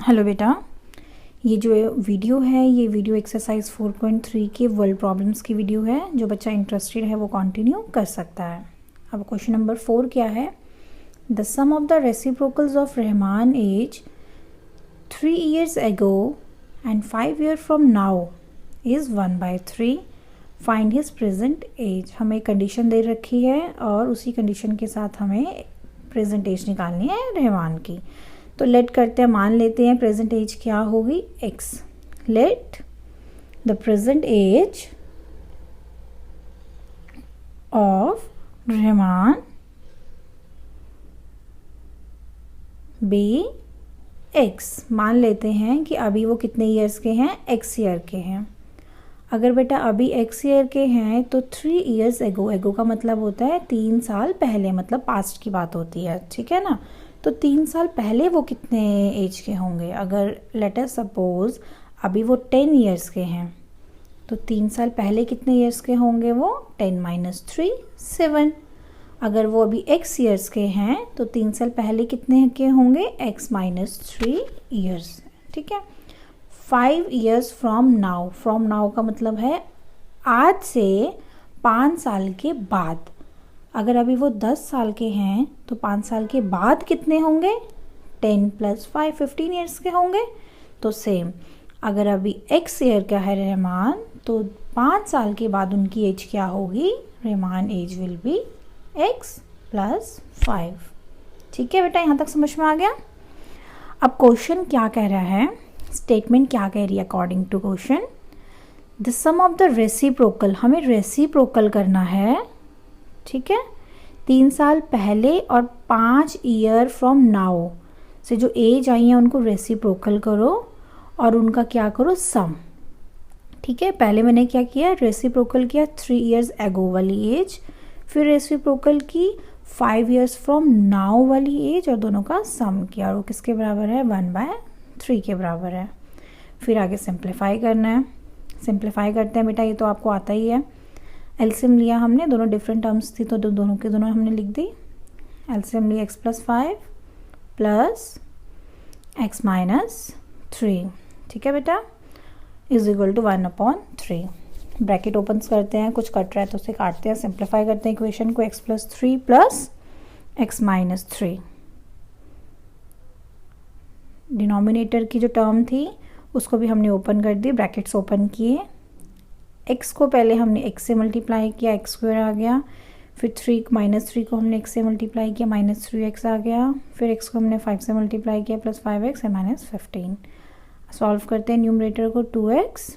Hello बेटा, ये जो वीडियो है ये वीडियो एक्सरसाइज 4.3 के वर्ल्ड प्रॉब्लम्स की वीडियो है। जो बच्चा इंटरेस्टेड है वो कंटिन्यू कर सकता है। अब क्वेश्चन नंबर 4 क्या है? The sum of the reciprocals of Rahman age 3 years ago and 5 years from now is 1/3. Find his present age. हमें कंडीशन दे रखी है और उसी कंडीशन के साथ हमें प्रेजेंट एज निकालनी है रहमान की। तो लेट करते हैं, मान लेते हैं प्रेजेंट एज क्या होगी x। Let the present age of Rahman be x। मान लेते हैं कि अभी वो कितने ईयर्स के हैं, x ईयर के हैं। अगर बेटा अभी x ईयर के हैं तो 3 years ago, एगो का मतलब होता है 3 साल पहले, मतलब पास्ट की बात होती है, ठीक है ना। तो 3 साल पहले वो कितने एज के होंगे? अगर लेट अस सपोज अभी वो 10 years के हैं तो 3 साल पहले कितने ईयर्स के होंगे वो? 10 - 3 7। अगर वो अभी x ईयर्स के हैं तो 3 साल पहले कितने के होंगे? x - 3 years, ठीक है। 5 years from now, from now का मतलब है आज से 5 साल के बाद। अगर अभी वो 10 साल के हैं तो 5 साल के बाद कितने होंगे? 10 + 5 15 ईयर्स के होंगे। तो सेम, अगर अभी x ईयर का है रहमान तो 5 साल के बाद उनकी एज क्या होगी? Rahman age will be x + 5। ठीक है बेटा, यहाँ तक समझ में आ गया। अब क्वेश्चन क्या कह रहा है, स्टेटमेंट क्या कह रही है according to question? The sum of the reciprocal, हमें रेसिप्रोकल करना है, ठीक है। 3 साल पहले और 5 ईयर फ्रॉम नाउ से जो एज आई है उनको रेसिप्रोकल करो और उनका क्या करो? सम, ठीक है। पहले मैंने क्या किया? रेसिप्रोकल किया 3 years ago वाली एज, फिर रेसिप्रोकल की 5 years फ्रॉम नाउ वाली एज और दोनों का सम किया और वो किसके बराबर है? 1/3 के बराबर है। फिर आगे सिंप्लीफाई करना है। सिंप्लीफाई करते हैं बेटा, ये तो आपको आता ही है। एलसीएम लिया हमने, दोनों डिफरेंट टर्म्स थी तो दोनों के दोनों हमने लिख दी। एलसीएम लिया x + 5 + x - 3, ठीक है बेटा, = 1/3। ब्रैकेट ओपन करते हैं, कुछ कट रहा है तो उसे काटते हैं, सिंप्लीफाई करते हैं इक्वेशन को। x + 3 + x - 3। डिनोमिनेटर की जो टर्म थी उसको भी हमने ओपन कर दी, ब्रैकेट्स ओपन किए। x को पहले हमने x से मल्टीप्लाई किया, x² आ गया। फिर 3 - 3 को हमने x से मल्टीप्लाई किया, -3x आ गया। फिर x को हमने 5 से मल्टीप्लाई किया, +5x है -15। सॉल्व करते हैं न्यूमरेटर को, 2x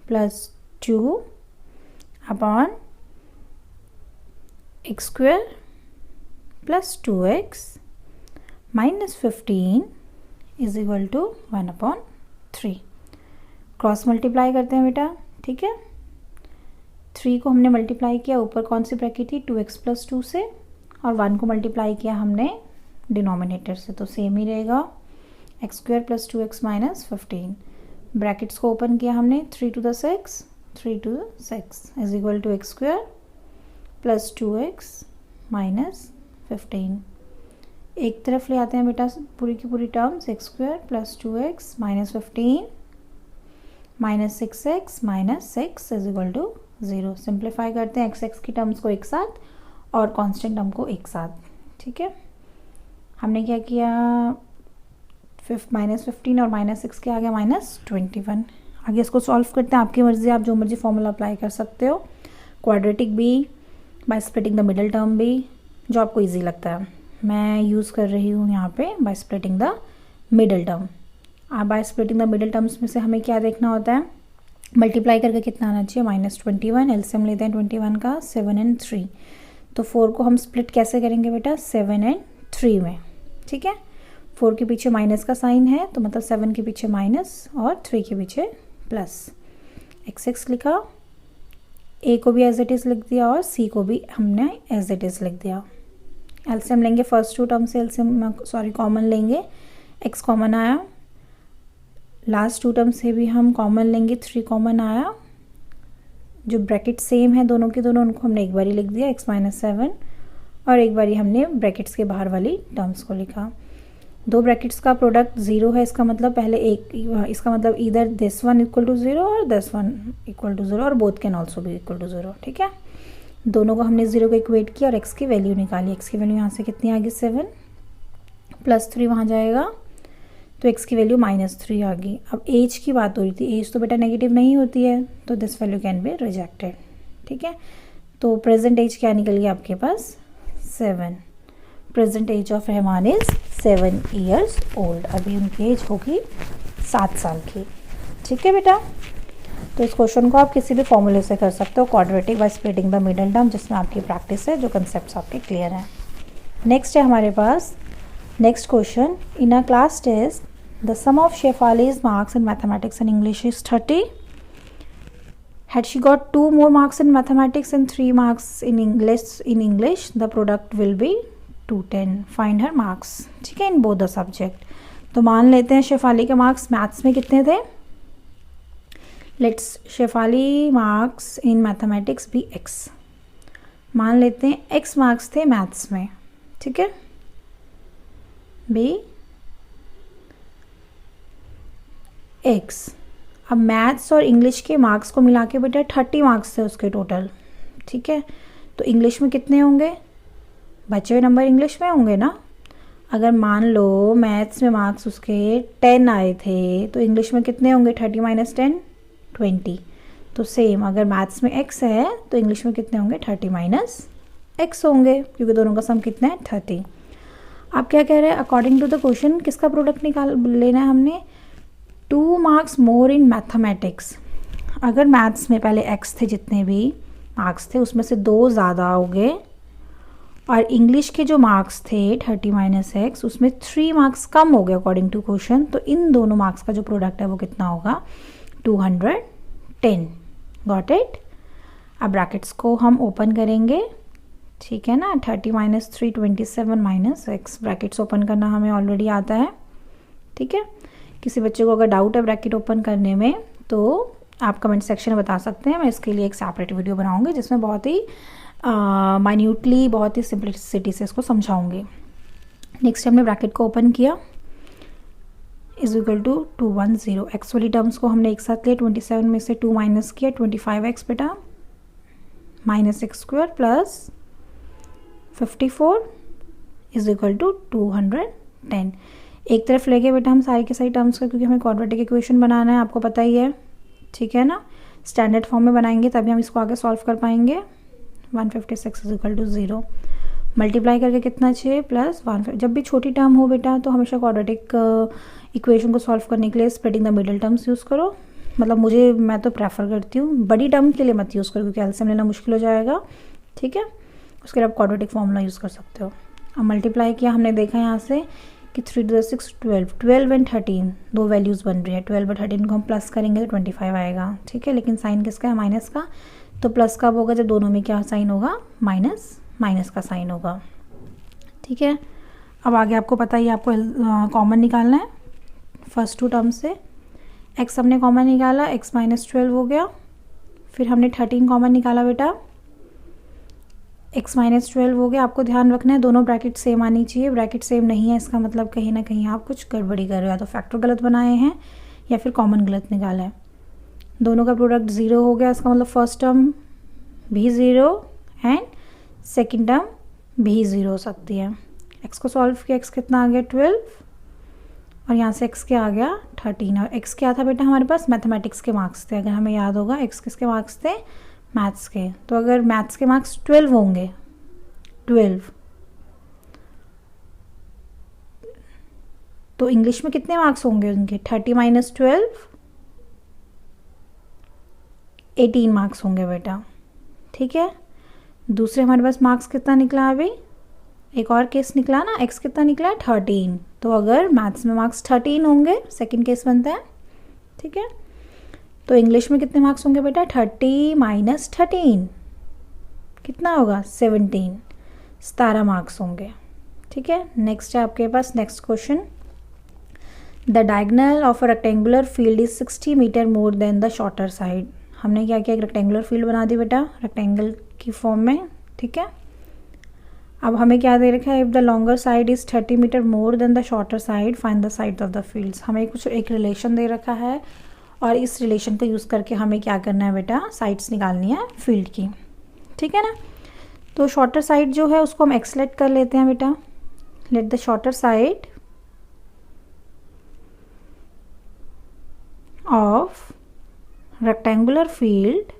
+ 2 upon x² + 2x -15 = 1/3। Cross multiply करते हैं बेटा, ठीक है। 3 को हमने मल्टीप्लाई किया, ऊपर कौन सी ब्रैकेट थी? 2x + 2 से, और 1 को मल्टीप्लाई किया हमने डिनोमिनेटर से, तो सेम ही रहेगा। x² + 2x - 15। ब्रैकेट्स को ओपन किया हमने, 3 to the 6 = x² + 2x - 15। एक तरफ ले आते हैं बेटा पूरी की पूरी terms, x² + 2x - 15 -6x - 6 = 0। Simplify करते हैं x की टर्म्स को एक साथ और कांस्टेंट टर्म को एक साथ, ठीक है। हमने क्या किया? -15 और -6 के आ गया -21। आगे इसको सॉल्व करते हैं, आपकी मर्जी, आप जो मर्जी फॉर्मूला अप्लाई कर सकते हो। क्वाड्रेटिक भी by splitting the middle term भी, जो आपको ईजी लगता है। मैं यूज़ कर रही हूँ यहाँ पे by splitting the middle term. By splitting the middle terms में से हमें क्या देखना होता है? मल्टीप्लाई करके कितना आना चाहिए? -21। एलसीएम लेते हैं 21 का, 7 and 3। तो 4 को हम स्प्लिट कैसे करेंगे बेटा? 7 and 3 में, ठीक है। 4 के पीछे माइनस का साइन है तो मतलब 7 के पीछे माइनस और 3 के पीछे प्लस। x लिखा, a को भी एज इट इज़ लिख दिया और c को भी हमने एज इट इज़ लिख दिया। एलसीएम लेंगे, फर्स्ट 2 टर्म से कॉमन लेंगे, x कॉमन आया। लास्ट 2 टर्म से भी हम कॉमन लेंगे, 3 कॉमन आया। जो ब्रैकेट सेम है दोनों के दोनों, उनको हमने एक बार ही लिख दिया, x - 7, और एक बार हमने ब्रैकेट्स के बाहर वाली टर्म्स को लिखा। दो ब्रैकेट्स का प्रोडक्ट 0 है, इसका मतलब पहले एक, इसका मतलब इधर दिस वन इक्वल टू 0 और दिस वन इक्वल टू 0 और बोथ कैन ऑल्सो भी इक्वल टू 0। ठीक है, दोनों को हमने 0 को इक्वेट किया और x की वैल्यू निकाली। x की वैल्यू यहाँ से कितनी आ गई 7 प्लस 3 वहाँ जाएगा तो x की वैल्यू -3 आ गई। अब एज की बात हो रही थी, एज तो बेटा नेगेटिव नहीं होती है, तो this value can be rejected. ठीक है, तो प्रेजेंट एज क्या निकल गया आपके पास 7। Present age of Rahman is 7 years old। अभी उनकी एज होगी 7 साल की। ठीक है बेटा, तो इस क्वेश्चन को आप किसी भी फॉर्मूले से कर सकते हो, quadratic by splitting the middle term, जिसमें आपकी प्रैक्टिस है, जो कंसेप्ट आपके क्लियर हैं। नेक्स्ट है हमारे पास next question, in a class test the sum of Shefali's marks in mathematics and English is 30। Had she got 2 more marks in mathematics and 3 marks in English, the product will be 210. Find her marks. ठीक है, in both the subject. तो मान लेते हैं शेफाली के marks maths में कितने थे। Let's Shefali marks in mathematics be x। मान लेते हैं x मार्क्स थे मैथ्स में। ठीक है, भी x। अब मैथ्स और इंग्लिश के मार्क्स को मिला के बेटा 30 मार्क्स थे उसके टोटल। ठीक है, तो इंग्लिश में कितने होंगे, बचे हुए नंबर इंग्लिश में होंगे ना। अगर मान लो मैथ्स में मार्क्स उसके 10 आए थे तो इंग्लिश में कितने होंगे, 30 - 10 20। तो सेम, अगर मैथ्स में x है तो इंग्लिश में कितने होंगे, 30 - x होंगे, क्योंकि दोनों का सम कितना है 30। आप क्या कह रहे हैं, अकॉर्डिंग टू द क्वेश्चन किसका प्रोडक्ट लेना है हमने, 2 मार्क्स मोर इन मैथमेटिक्स। अगर मैथ्स में पहले x थे, जितने भी मार्क्स थे उसमें से 2 ज़्यादा हो गए, और इंग्लिश के जो मार्क्स थे 30 - x उसमें 3 मार्क्स कम हो गए अकॉर्डिंग टू क्वेश्चन, तो इन दोनों मार्क्स का जो प्रोडक्ट है वो कितना होगा, 210। Got it. अब ब्रैकेट्स को हम ओपन करेंगे। ठीक है ना, 30 - 3 27 - x। ब्रैकेट्स ओपन करना हमें ऑलरेडी आता है। ठीक है, किसी बच्चे को अगर डाउट है ब्रैकेट ओपन करने में तो आप कमेंट सेक्शन में बता सकते हैं। मैं इसके लिए एक सेपरेट वीडियो बनाऊंगी जिसमें बहुत ही माइन्यूटली, बहुत ही सिंपलिसिटी से इसको समझाऊंगी। नेक्स्ट हमने ब्रैकेट को ओपन किया, इज इक्वल टू 210। एक्स वाली टर्म्स को हमने एक साथ लिया, 27 में से 2 माइनस किया, 25x बेटा -x² plus 54 is equal to 210। एक तरफ लेके बेटा हम सारी के सारी टर्म्स का, क्योंकि हमें क्वाड्रेटिक इक्वेशन बनाना है, आपको पता ही है। ठीक है ना, स्टैंडर्ड फॉर्म में बनाएंगे तभी हम इसको आगे सॉल्व कर पाएंगे। 156 इज इक्वल टू 0। मल्टीप्लाई करके कितना 6 प्लस 1। जब भी छोटी टर्म हो बेटा तो हमेशा क्वाड्रेटिक इक्वेशन को सॉल्व करने के लिए splitting the middle terms use करो। मतलब मैं तो प्रेफर करती हूँ, बड़ी टर्म के लिए मत यूज़ करो क्योंकि एलसीएम लेना मुश्किल हो जाएगा। ठीक है, उसके लिए आप क्वाड्रेटिक फॉर्मूला यूज़ कर सकते हो। अब मल्टीप्लाई किया, हमने देखा यहाँ से कि 3 × 6 12, 12 एंड 13 दो वैल्यूज़ बन रही है। 12 और 13 को हम प्लस करेंगे तो 25 आएगा। ठीक है, लेकिन साइन किसका है, माइनस का। तो प्लस कब होगा, जब दोनों में क्या साइन होगा, माइनस का साइन होगा। ठीक है, अब आगे आपको पता ही, आपको कॉमन निकालना है फर्स्ट 2 टर्म से। x हमने कॉमन निकाला, x -12 हो गया। फिर हमने 13 कॉमन निकाला बेटा, x -12 हो गया। आपको ध्यान रखना है दोनों ब्रैकेट सेम आनी चाहिए। ब्रैकेट सेम नहीं है इसका मतलब कहीं ना कहीं आप कुछ गड़बड़ी कर रहे हो, या तो फैक्टर गलत बनाए हैं या फिर कॉमन गलत निकाला है। दोनों का प्रोडक्ट 0 हो गया, इसका मतलब फर्स्ट टर्म भी 0 एंड सेकेंड टर्म भी 0 हो सकती है। x को सॉल्व किया, x कितना आ गया 12, और यहाँ से x क्या आ गया 13। और x क्या था बेटा हमारे पास, मैथमेटिक्स के मार्क्स थे। अगर हमें याद होगा x किसके मार्क्स थे, मैथ्स के। तो अगर मैथ्स के मार्क्स 12 होंगे, 12, तो इंग्लिश में कितने मार्क्स होंगे उनके, 30 - 12 18 मार्क्स होंगे बेटा। ठीक है, दूसरे हमारे पास मार्क्स कितना निकला, अभी एक और केस निकला ना, x कितना निकला 13। तो अगर मैथ्स में मार्क्स 13 होंगे, सेकंड केस बनता है। ठीक है, तो इंग्लिश में कितने मार्क्स होंगे बेटा, 30 - 13 कितना होगा 17, 17 मार्क्स होंगे। ठीक है, नेक्स्ट है आपके पास next question, the diagonal of a rectangular field is 60 metre more than the shorter side. हमने क्या किया, एक रेक्टेंगुलर फील्ड बना दी बेटा रेक्टेंगल की फॉर्म में। ठीक है, अब हमें क्या दे रखा है, if the longer side is 30 metre more than the shorter side find the side of the fields. हमें कुछ एक रिलेशन दे रखा है और इस रिलेशन को यूज़ करके हमें क्या करना है बेटा, साइड्स निकालनी है फील्ड की, ठीक है ना। तो शॉर्टर साइड जो है उसको हम एक्स लेट कर लेते हैं बेटा। Let the shorter side of rectangular field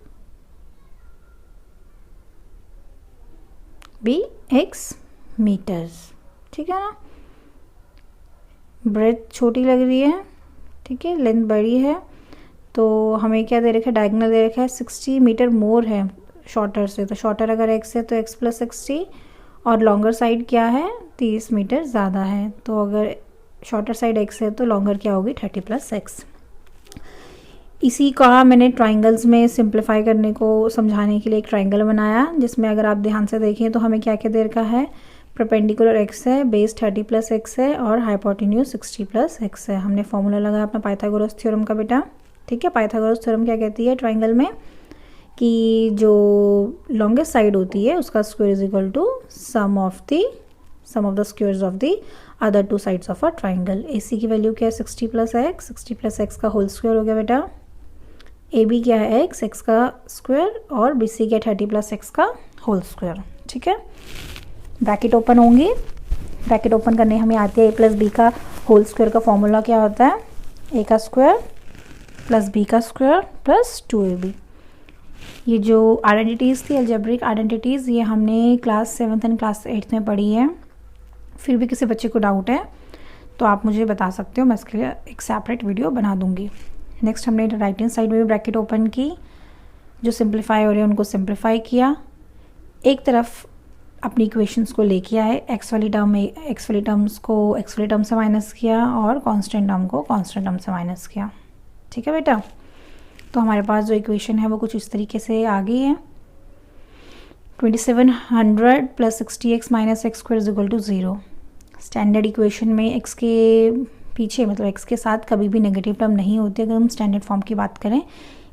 be x metres, ठीक है ना। ब्रेथ छोटी लग रही है, ठीक है, लेंथ बड़ी है, तो हमें क्या दे रखा है, डायगोनल दे रखा है 60 मीटर मोर है शॉर्टर से, तो शॉर्टर अगर x है तो x प्लस 60 और लॉन्गर साइड क्या है 30 मीटर ज़्यादा है, तो अगर शॉर्टर साइड x है तो लॉन्गर क्या होगी 30 प्लस x। इसी का मैंने ट्राइंगल्स में सिंप्लीफाई करने को समझाने के लिए एक ट्राइंगल बनाया, जिसमें अगर आप ध्यान से देखें तो हमें क्या क्या दे रखा है, परपेंडिकुलर x है, बेस 30 प्लस x है और हाइपोटेन्यूज 60 प्लस x है। हमने फॉर्मूला लगाया अपना पाइथागोरस थ्योरम का बेटा, ठीक है। पाइथागोरस थ्योरम क्या कहती है ट्राइंगल में कि जो लॉन्गेस्ट साइड होती है उसका square is equal to sum of the squares of the other two sides of a triangle. AC की वैल्यू क्या है 60 प्लस x का होल स्क्वायर हो गया बेटा। AB क्या है x का स्क्वायर और BC क्या 30 प्लस x का होल स्क्वायर, ठीक है। ब्रैकेट ओपन होंगी, ब्रैकेट ओपन करने हमें आती है a प्लस बी का होल स्क्वायर का फॉर्मूला क्या होता है, a का स्क्वायर प्लस b का स्क्वायर प्लस 2ab। ये जो आइडेंटिटीज़ थी अलजेब्रिक आइडेंटिटीज़, ये हमने class 7th and class 8th में पढ़ी है। फिर भी किसी बच्चे को डाउट है तो आप मुझे बता सकते हो, मैं इसके लिए एक सेपरेट वीडियो बना दूंगी। नेक्स्ट हमने राइट हैंड साइड में भी ब्रैकेट ओपन की, जो सिंप्लीफाई हो रहे हैं उनको सिंप्लीफाई किया, एक तरफ अपनी इक्वेशंस को लेके आए, एक्स वाली टर्म्स को एक्स वाली टर्म से माइनस किया और कांस्टेंट टर्म को कांस्टेंट टर्म से माइनस किया, ठीक है बेटा। तो हमारे पास जो इक्वेशन है वो कुछ इस तरीके से आ गई है, 2700 plus 60x minus x square is equal to 0। Standard equation में x के पीछे मतलब x के साथ कभी भी नेगेटिव टर्म नहीं होती अगर हम स्टैंडर्ड फॉर्म की बात करें,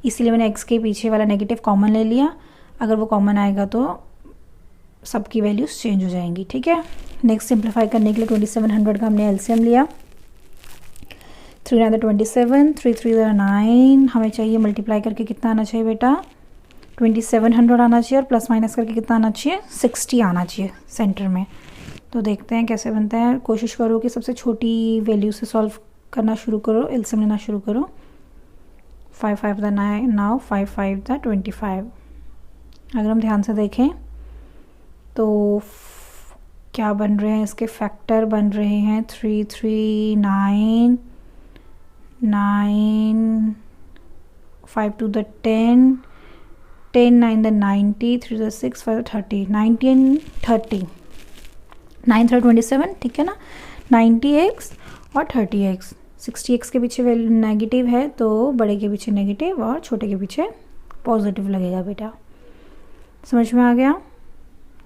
इसीलिए मैंने x के पीछे वाला नेगेटिव कॉमन ले लिया। अगर वो कॉमन आएगा तो सबकी वैल्यूज चेंज हो जाएंगी, ठीक है। नेक्स्ट सिंप्लीफाई करने के लिए 2700 का हमने एलसीएम लिया, 3 9 27, 3 3 9, हमें चाहिए मल्टीप्लाई करके कितना आना चाहिए बेटा 2700 आना चाहिए और प्लस माइनस करके कितना आना चाहिए 60 आना चाहिए सेंटर में। तो देखते हैं कैसे बनता है, कोशिश करो कि सबसे छोटी वैल्यू से सॉल्व करना शुरू करो, एलसीएम लेना शुरू करो। 5 5 द 9 नाउ 5 5 द 25। अगर हम ध्यान से देखें तो क्या बन रहे हैं, इसके फैक्टर बन रहे हैं 3 3 9 9 5 2 द 10 10 9 द 90 3 द 6 5 30 19 30 9 3 27, ठीक है ना। 90x और 30x, 60x के पीछे वैल्यू नेगेटिव है तो बड़े के पीछे नेगेटिव और छोटे के पीछे पॉजिटिव लगेगा बेटा, समझ में आ गया,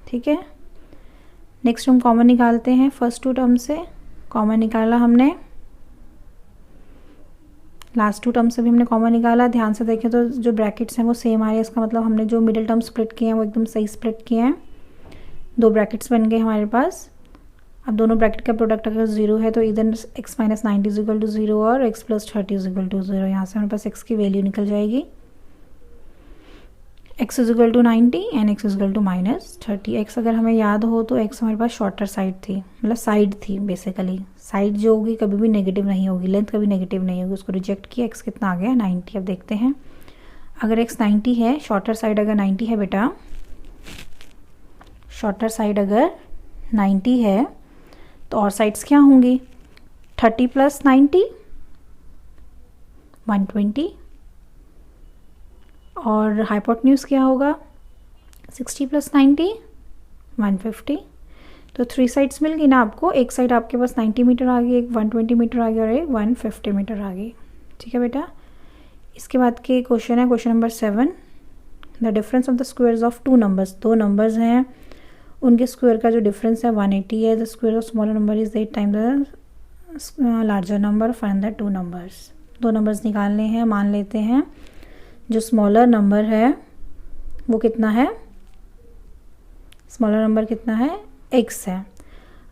ठीक है। नेक्स्ट हम कॉमन निकालते हैं, फर्स्ट टू टर्म से कॉमन निकाला हमने, लास्ट टू टर्म से भी हमने कॉमन निकाला। ध्यान से देखें तो जो ब्रैकेट्स हैं वो सेम आ रहे हैं, इसका मतलब हमने जो मिडिल टर्म स्प्लिट किए हैं वो एकदम सही स्प्लिट किए हैं। 2 ब्रैकेट्स बन गए हमारे पास। अब दोनों ब्रैकेट का प्रोडक्ट अगर 0 है तो इधर x minus 90 is equal to 0 और x plus 30 is equal to 0। यहाँ से हमारे पास x की वैल्यू निकल जाएगी, x is equal to 90 and x is equal to minus 30। x अगर हमें याद हो तो x हमारे पास शॉर्टर साइड थी, मतलब साइड थी बेसिकली। साइड जो होगी कभी भी नेगेटिव नहीं होगी, लेंथ कभी नेगेटिव नहीं होगी, उसको रिजेक्ट किया। x कितना आ गया 90। अब देखते हैं अगर x 90 है, शॉर्टर साइड अगर 90 है बेटा, शॉर्टर साइड अगर 90 है तो और साइड्स क्या होंगी 30 प्लस 90 120 और हाइपोटेन्यूज क्या होगा 60 प्लस 90 150। तो 3 साइड्स मिल गई ना आपको, एक साइड आपके पास 90 मीटर आ गई, एक 120 मीटर आ गई और एक 150 मीटर आ गई, ठीक है बेटा। इसके बाद के क्वेश्चन है question number 7, the difference of the squares of 2 numbers. 2 numbers हैं, उनके स्क्वायर का जो डिफरेंस है 180 है। The square of smaller number is 8 time the larger number, find the 2 numbers. 2 numbers निकालने हैं। मान लेते हैं जो स्मॉलर नंबर है वो कितना है, स्मॉलर नंबर कितना है x है।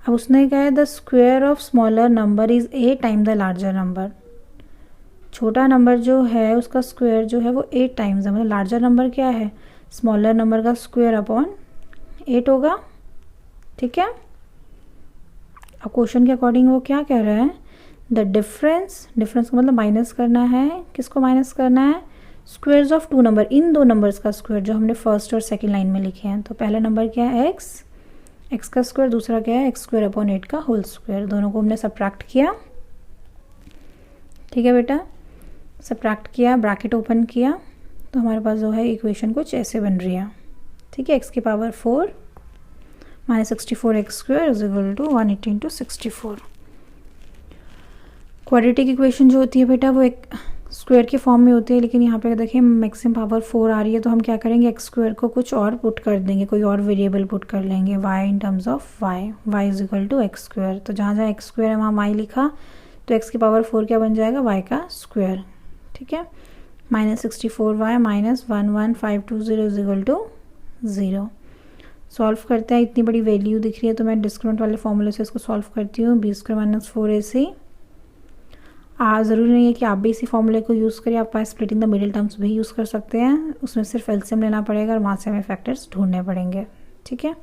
अब उसने कहा है the square of smaller number is 8 time the larger number. छोटा नंबर जो है उसका स्क्वायर जो है वो 8 टाइम्स है, मतलब लार्जर नंबर क्या है, स्मॉलर नंबर का स्क्वायर अपॉन 8 होगा। ठीक है। अब क्वेश्चन के अकॉर्डिंग वो क्या कह रहा है, द डिफरेंस का मतलब माइनस करना है, किसको माइनस करना है, स्क्वायर्स ऑफ टू नंबर, इन दो नंबर्स का स्क्वायर जो हमने फर्स्ट और सेकंड लाइन में लिखे हैं। तो पहला नंबर क्या है एक्स का स्क्वायर, दूसरा क्या है एक्स स्क्वायर अपॉन 8 का होल स्क्वायर। दोनों को हमने सब्ट्रैक्ट किया। ठीक है बेटा, सब्ट्रैक्ट किया, ब्रैकेट ओपन किया, तो हमारे पास जो है इक्वेशन कुछ ऐसे बन रही है। ठीक है, एक्स की power 4 minus 64 x square is equal to 180 into 64। Quadratic equation जो होती है बेटा वो एक स्क्वायर के फॉर्म में होती है, लेकिन यहाँ पे देखिए मैक्सिमम पावर 4 आ रही है, तो हम क्या करेंगे एक्स स्क्वायर को कुछ और पुट कर देंगे, कोई और वेरिएबल पुट कर लेंगे, y in terms of y is equal to x square. तो जहाँ जहाँ एक्स स्क्वायर है वहाँ y लिखा, तो x की पावर 4 क्या बन जाएगा, y का स्क्वायर। ठीक है, minus 64y minus 11520 is equal to 0। Solve करते हैं, इतनी बड़ी वैल्यू दिख रही है तो मैं डिस्क्रिमिनेंट वाले फॉर्मूले से इसको सॉल्व करती हूँ। बी स्क्वायर माइनस 4ac, ज़रूरी नहीं है कि आप भी इसी फॉर्मूले को यूज़ करिए, आप स्प्लिटिंग द मिडिल टर्म्स भी यूज़ कर सकते हैं, उसमें सिर्फ एलसीएम लेना पड़ेगा और वहाँ से हमें फैक्टर्स ढूंढने पड़ेंगे। ठीक है,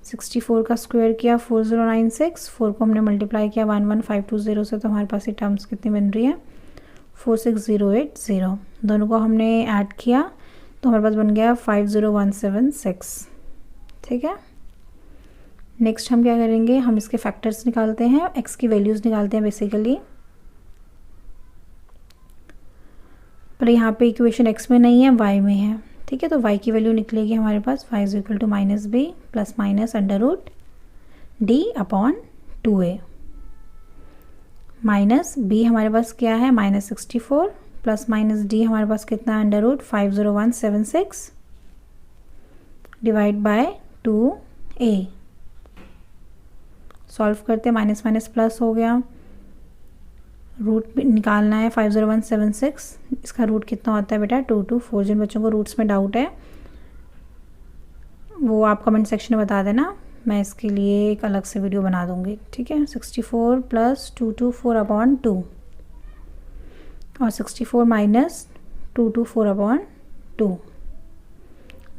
64 का स्क्वायर किया 4096, 4 को हमने मल्टीप्लाई किया 11520 से, तो हमारे पास ये टर्म्स कितनी बन रही है 46080। दोनों को हमने ऐड किया तो हमारे पास बन गया 50176। ठीक है, नेक्स्ट हम क्या करेंगे, हम इसके फैक्टर्स निकालते हैं, एक्स की वैल्यूज़ निकालते हैं बेसिकली। पर यहाँ पे इक्वेशन एक्स में नहीं है, वाई में है। ठीक है, तो वाई की वैल्यू निकलेगी हमारे पास y is equal to minus b plus minus under root d upon 2a, minus b हमारे पास क्या है माइनस 64 प्लस माइनस डी हमारे पास कितना under root 50176 divide by 2a। Solve करते माइनस माइनस प्लस हो गया, रूट निकालना है 50176, इसका रूट कितना होता है बेटा 224। जिन बच्चों को रूट्स में डाउट है वो आप कमेंट सेक्शन में बता देना, मैं इसके लिए एक अलग से वीडियो बना दूंगी। ठीक है, 64 प्लस 224 अपॉन 2 और 64 माइनस 224 अपॉन 2,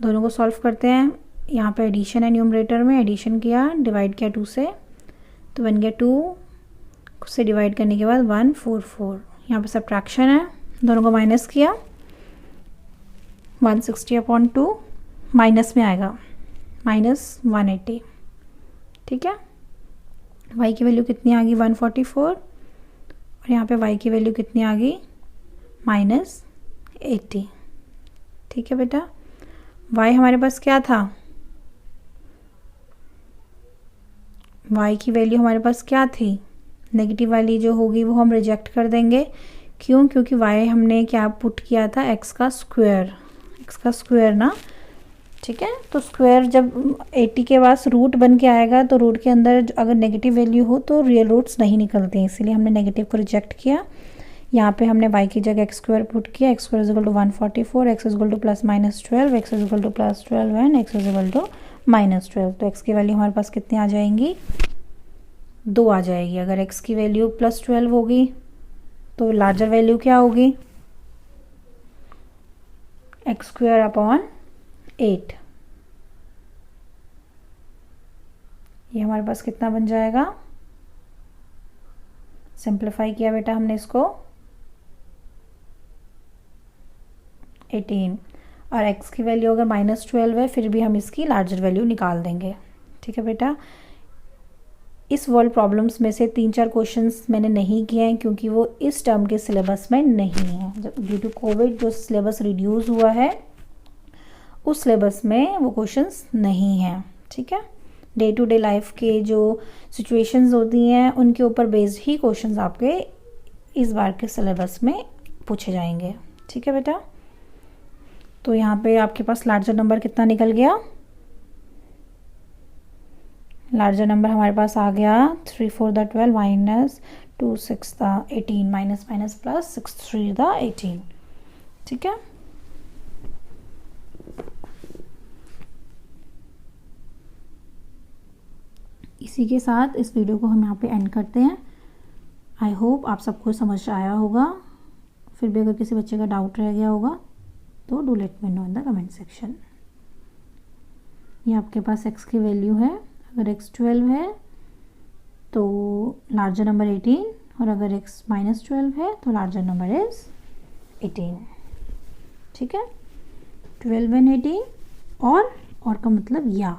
दोनों को सॉल्व करते हैं। यहाँ पे एडिशन है, न्यूमरेटर में एडिशन किया, डिवाइड किया 2 से, तो बन गया 2 से डिवाइड करने के बाद 144। यहाँ पे सब्ट्रैक्शन है, दोनों को माइनस किया, 160 अपॉन 2 माइनस में आएगा माइनस 180। ठीक है, y की वैल्यू कितनी आ गई 144 और यहाँ पे y की वैल्यू कितनी आ गई माइनस 80। ठीक है बेटा, y हमारे पास क्या था, y की वैल्यू हमारे पास क्या थी, नेगेटिव वाली जो होगी वो हम रिजेक्ट कर देंगे। क्यों, क्योंकि y हमने क्या पुट किया था एक्स का स्क्वायर ना। ठीक है, तो स्क्वायर जब 80 के पास रूट बन के आएगा तो रूट के अंदर अगर नेगेटिव वैल्यू हो तो रियल रूट्स नहीं निकलते हैं, इसीलिए हमने नेगेटिव को रिजेक्ट किया। यहाँ पे हमने y की जगह एक्स स्क्वायर पुट किया, x square is equal to 144, x is equal to plus minus 12, x is equal to plus 12 and x is equal to minus 12। तो एक्स की वैल्यू हमारे पास कितनी आ जाएंगी 2 आ जाएगी। अगर x की वैल्यू प्लस 12 होगी तो लार्जर वैल्यू क्या होगी एक्स स्क्वायर अपॉन 8। ये हमारे पास कितना बन जाएगा, सिंप्लीफाई किया बेटा हमने इसको 18, और x की वैल्यू अगर माइनस 12 है फिर भी हम इसकी लार्जर वैल्यू निकाल देंगे। ठीक है बेटा, इस वर्ल्ड प्रॉब्लम्स में से 3-4 क्वेश्चंस मैंने नहीं किए हैं क्योंकि वो इस टर्म के सिलेबस में नहीं है। ड्यू टू कोविड जो सिलेबस रिड्यूस हुआ है उस सिलेबस में वो क्वेश्चंस नहीं हैं। ठीक है, डे टू डे लाइफ के जो सिचुएशंस होती हैं उनके ऊपर बेस्ड ही क्वेश्चंस आपके इस बार के सिलेबस में पूछे जाएंगे। ठीक है बेटा, तो यहाँ पे आपके पास लार्जर नंबर कितना निकल गया, लार्जर नंबर हमारे पास आ गया 3 4 the 12 minus 2 6 the 18 minus minus plus 6 3 the 18। ठीक है, इसी के साथ इस वीडियो को हम यहाँ पे एंड करते हैं। आई होप आप सबको समझ आया होगा। फिर भी अगर किसी बच्चे का डाउट रह गया होगा तो do let me know in the comment section. ये आपके पास x की वैल्यू है। अगर x 12 है तो लार्जर नंबर 18, और अगर x -12 है तो लार्जर नंबर इज 18। ठीक है, 12 and 18 और का मतलब या।